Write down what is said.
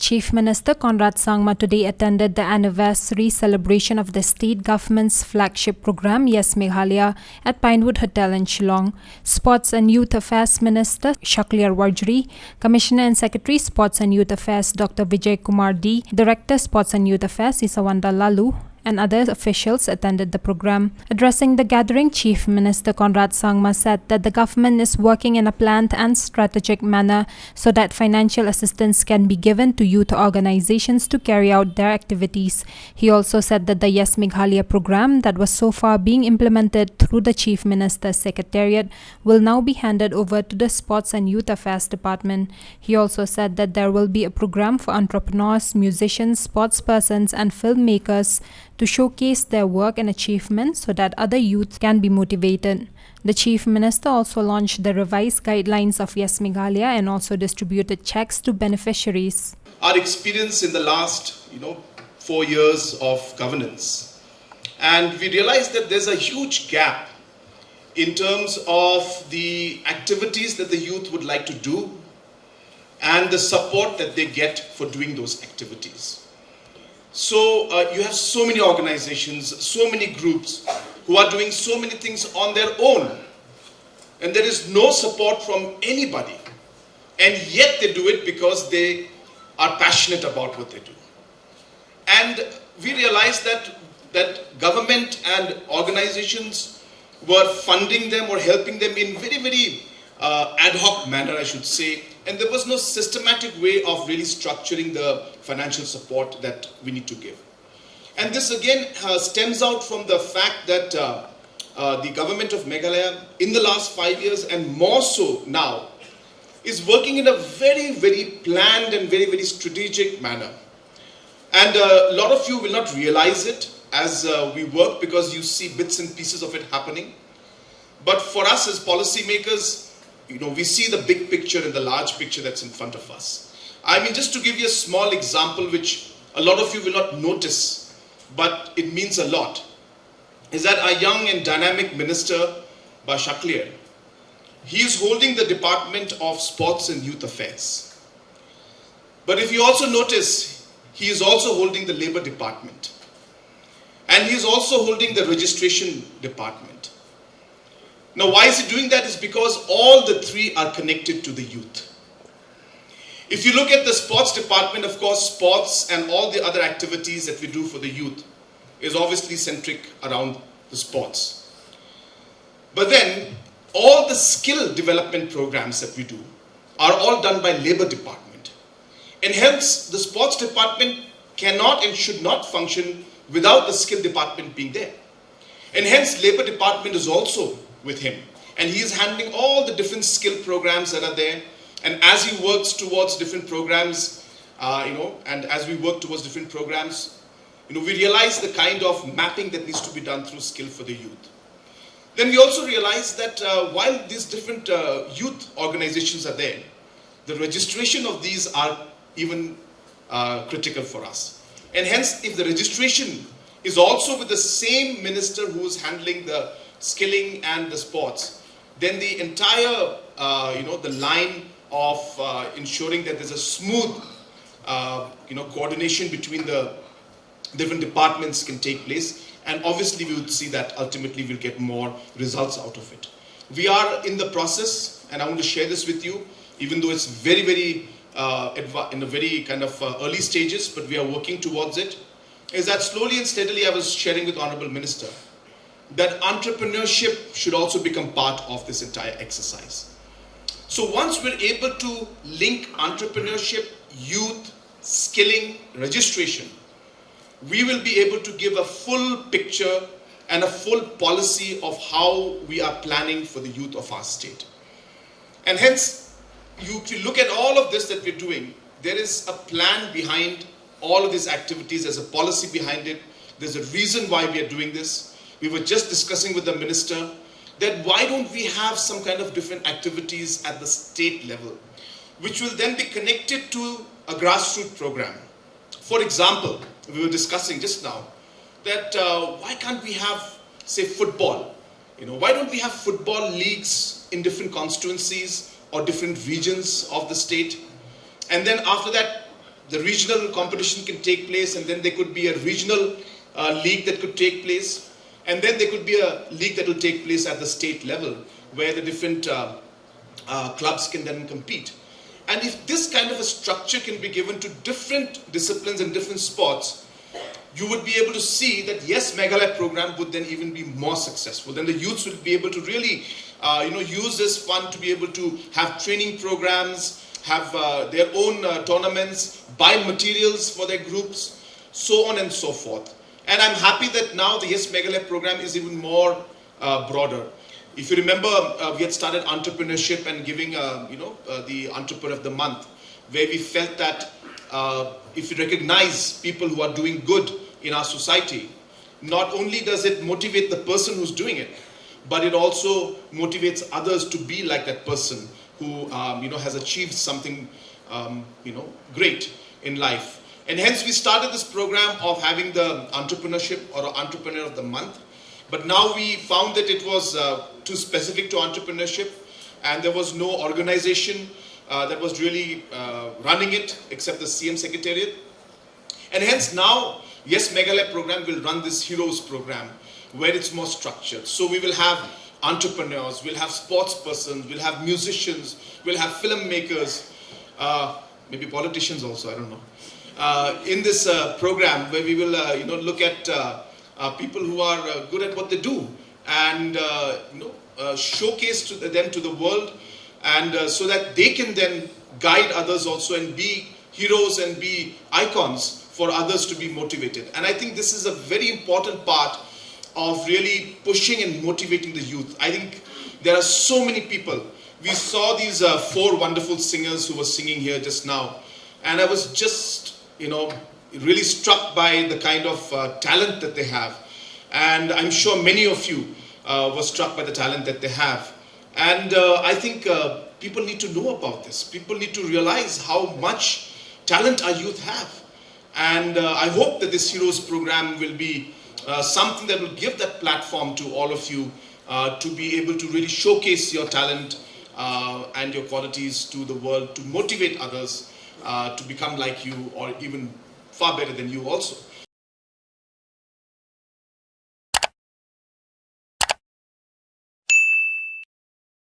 Chief Minister Conrad Sangma today attended the anniversary celebration of the state government's flagship program, YESS Meghalaya, at Pinewood Hotel in Shillong. Sports and Youth Affairs Minister Shaklir Warjri, Commissioner and Secretary Sports and Youth Affairs Dr. Vijay Kumar D, Director Sports and Youth Affairs Isawanda Lalu, and other officials attended the program. Addressing the gathering, Chief Minister Conrad Sangma said that the government is working in a planned and strategic manner so that financial assistance can be given to youth organizations to carry out their activities. He also said that the YESS Meghalaya program that was so far being implemented through the Chief Minister's Secretariat will now be handed over to the Sports and Youth Affairs Department. He also said that there will be a program for entrepreneurs, musicians, sportspersons and filmmakers to showcase their work and achievements so that other youth can be motivated. The Chief Minister also launched the revised guidelines of YESS Meghalaya and also distributed checks to beneficiaries. Our experience in the last 4 years of governance, and we realized that there's a huge gap in terms of the activities that the youth would like to do and the support that they get for doing those activities. So you have so many organizations, so many groups who are doing so many things on their own, and there is no support from anybody, and yet they do it because they are passionate about what they do. And we realized that government and organizations were funding them or helping them in very ad hoc manner, I should say, and there was no systematic way of really structuring the financial support that we need to give. And this again stems out from the fact that the government of Meghalaya in the last 5 years and more so now is working in a very planned and very strategic manner. And a lot of you will not realize it as we work because you see bits and pieces of it happening. But for us as policymakers, we see the big picture and the large picture that's in front of us. I mean, just to give you a small example, which a lot of you will not notice, but it means a lot, is that our young and dynamic minister, Shaklir, he is holding the Department of Sports and Youth Affairs. But if you also notice, he is also holding the Labour Department. And he is also holding the Registration Department. Now, why is he doing that? Is because all the three are connected to the youth. If you look at the sports department, of course, sports and all the other activities that we do for the youth is obviously centric around the sports. But then, all the skill development programs that we do are all done by Labour Department. And hence, the sports department cannot and should not function without the skill department being there. And hence, Labour Department is also with him, and he is handling all the different skill programs that are there. And as he works towards different programs, and as we work towards different programs, we realize the kind of mapping that needs to be done through skill for the youth. Then we also realize that while these different youth organizations are there, the registration of these are even critical for us. And hence, if the registration is also with the same minister who is handling the skilling and the sports, then the entire the line of ensuring that there's a smooth coordination between the different departments can take place, and obviously we would see that ultimately we'll get more results out of it. We are in the process, and I want to share this with you, even though it's very in a very kind of early stages, but we are working towards it, is that slowly and steadily I was sharing with Honorable Minister that entrepreneurship should also become part of this entire exercise. So once we're able to link entrepreneurship, youth, skilling, registration, we will be able to give a full picture and a full policy of how we are planning for the youth of our state. And hence, if you look at all of this that we're doing, there is a plan behind all of these activities, there's a policy behind it, there's a reason why we are doing this. We were just discussing with the minister that why don't we have some kind of different activities at the state level, which will then be connected to a grassroots program. For example, we were discussing just now that why can't we have, say, football? Why don't we have football leagues in different constituencies or different regions of the state? And then after that, the regional competition can take place, and then there could be a regional league that could take place, and then there could be a league that will take place at the state level, where the different clubs can then compete. And if this kind of a structure can be given to different disciplines and different sports, you would be able to see that YESS Meghalaya program would then even be more successful. Then the youths will be able to really use this fund to be able to have training programs, have their own tournaments, buy materials for their groups, so on and so forth. And I'm happy that now the YESS Meghalaya program is even more broader. If you remember, we had started entrepreneurship and giving, the Entrepreneur of the Month, where we felt that if you recognize people who are doing good in our society, not only does it motivate the person who's doing it, but it also motivates others to be like that person who has achieved something great in life. And hence we started this program of having the entrepreneurship or Entrepreneur of the Month. But now we found that it was too specific to entrepreneurship, and there was no organization that was really running it except the CM Secretariat. And hence now YESS Meghalaya program will run this Heroes program, where it's more structured. So we will have entrepreneurs, we'll have sports persons, we'll have musicians, we'll have filmmakers, maybe politicians also, I don't know. In this program, where we will look at people who are good at what they do, and showcase them to the world, and so that they can then guide others also and be heroes and be icons for others to be motivated. And I think this is a very important part of really pushing and motivating the youth. I think there are so many people. We saw these 4 wonderful singers who were singing here just now, and I was just really struck by the kind of talent that they have. And I'm sure many of you were struck by the talent that they have. And I think people need to know about this. People need to realize how much talent our youth have. And I hope that this Heroes program will be something that will give that platform to all of you to be able to really showcase your talent and your qualities to the world, to motivate others to become like you, or even far better than you also.